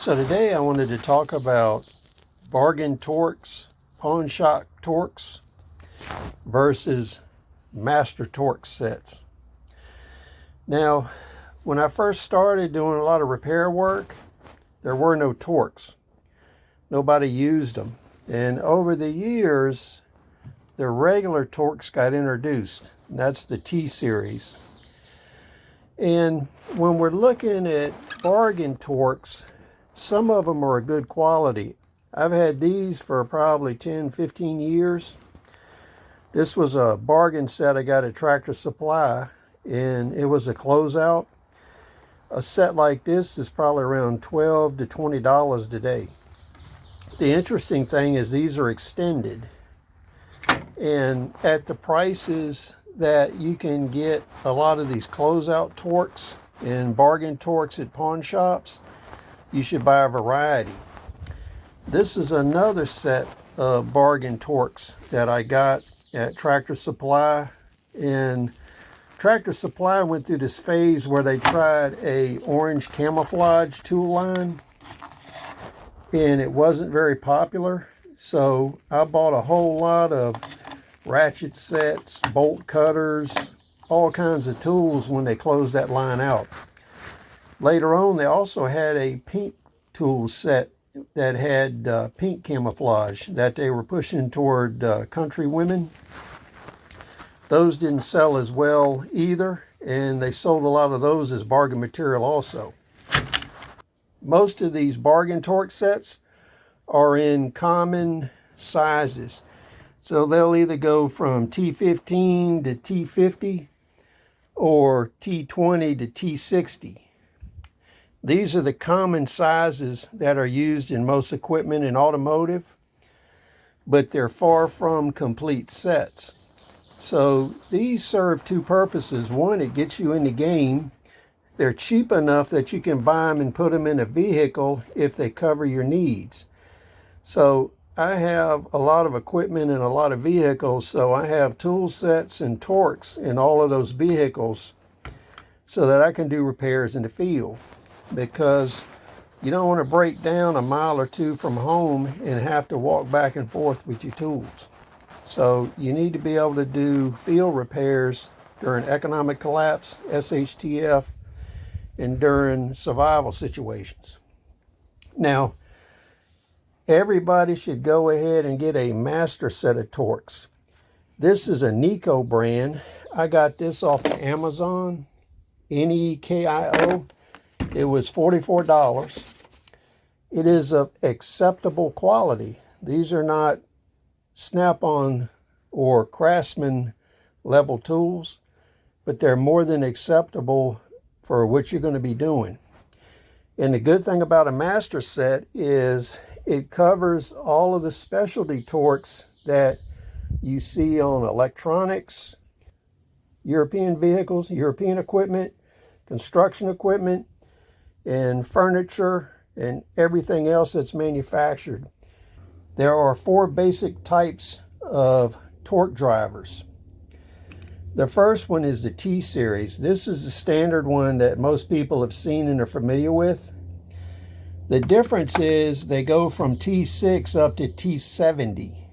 So today I wanted to talk about bargain Torx, Pawnshop Torx versus master Torx sets. Now, when I first started doing a lot of repair work, there were no Torx. Nobody used them. And over the years, the regular Torx got introduced. That's the T series. And when we're looking at bargain Torx, some of them are a good quality. I've had these for probably 10, 15 years. This was a bargain set I got at Tractor Supply, and it was a closeout. A set like this is probably around $12 to $20 today. The interesting thing is these are extended, and at the prices that you can get a lot of these closeout Torx and bargain Torx at pawn shops, you should buy a variety. This is another set of bargain Torx that I got at Tractor Supply. And Tractor Supply went through this phase where they tried a orange camouflage tool line, and it wasn't very popular. So I bought a whole lot of ratchet sets, bolt cutters, all kinds of tools when they closed that line out. Later on, they also had a pink tool set that had pink camouflage that they were pushing toward country women. Those didn't sell as well either, and they sold a lot of those as bargain material also. Most of these bargain Torx sets are in common sizes. So they'll either go from T15 to T50 or T20 to T60. These are the common sizes that are used in most equipment in automotive, but they're far from complete sets. So these serve two purposes. One, it gets you in the game. They're cheap enough that you can buy them and put them in a vehicle if they cover your needs. So I have a lot of equipment and a lot of vehicles, so I have tool sets and Torx in all of those vehicles so that I can do repairs in the field. Because you don't want to break down a mile or two from home and have to walk back and forth with your tools. So you need to be able to do field repairs during economic collapse, SHTF, and during survival situations. Now, everybody should go ahead and get a master set of Torx. This is a Neko brand. I got this off of Amazon, Nekio. It was $44. It is of acceptable quality. These are not Snap-on or Craftsman level tools, but they're more than acceptable for what you're going to be doing. And the good thing about a master set is it covers all of the specialty Torx that you see on electronics, European vehicles, European equipment, construction equipment, and furniture, and everything else that's manufactured. There are 4 basic types of torque drivers. The first one is the T series. This is the standard one that most people have seen and are familiar with. The difference is they go from T6 up to T70.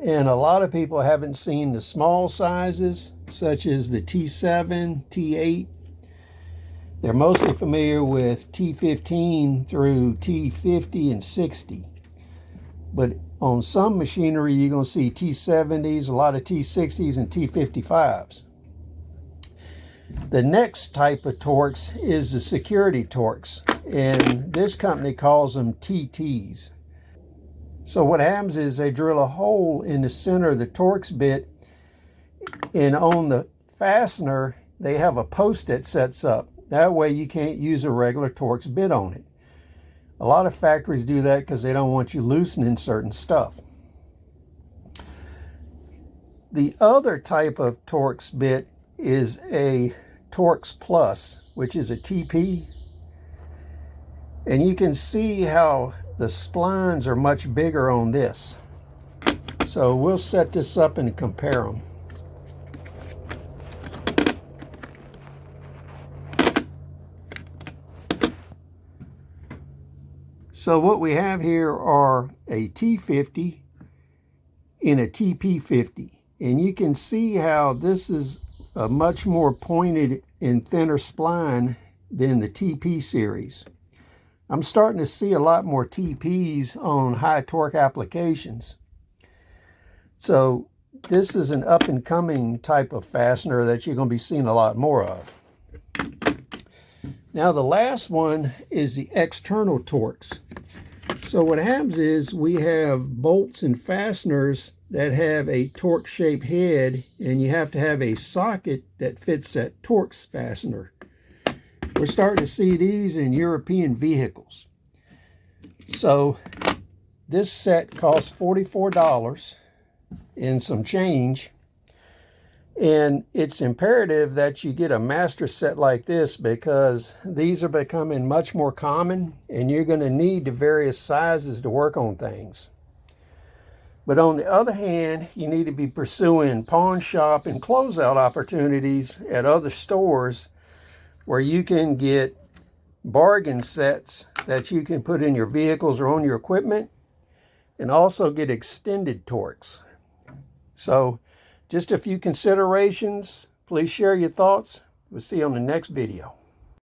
And a lot of people haven't seen the small sizes, such as the T7, T8. They're mostly familiar with T15 through T50 and 60. But on some machinery, you're going to see T70s, a lot of T60s, and T55s. The next type of Torx is the security Torx, and this company calls them TTs. So what happens is they drill a hole in the center of the Torx bit, and on the fastener, they have a post that sets up. That way you can't use a regular Torx bit on it. A lot of factories do that because they don't want you loosening certain stuff. The other type of Torx bit is a Torx Plus, which is a TP. And you can see how the splines are much bigger on this. So we'll set this up and compare them. So what we have here are a T50 and a TP50. And you can see how this is a much more pointed and thinner spline than the TP series. I'm starting to see a lot more TPs on high torque applications. So this is an up and coming type of fastener that you're going to be seeing a lot more of. Now the last one is the external Torx. So what happens is we have bolts and fasteners that have a Torx shaped head, and you have to have a socket that fits that Torx fastener. We're starting to see these in European vehicles. So this set costs $44 and some change. And it's imperative that you get a master set like this because these are becoming much more common and you're going to need the various sizes to work on things. But on the other hand, you need to be pursuing pawn shop and closeout opportunities at other stores where you can get bargain sets that you can put in your vehicles or on your equipment, and also get extended Torx. So just a few considerations. Please share your thoughts. We'll see you on the next video.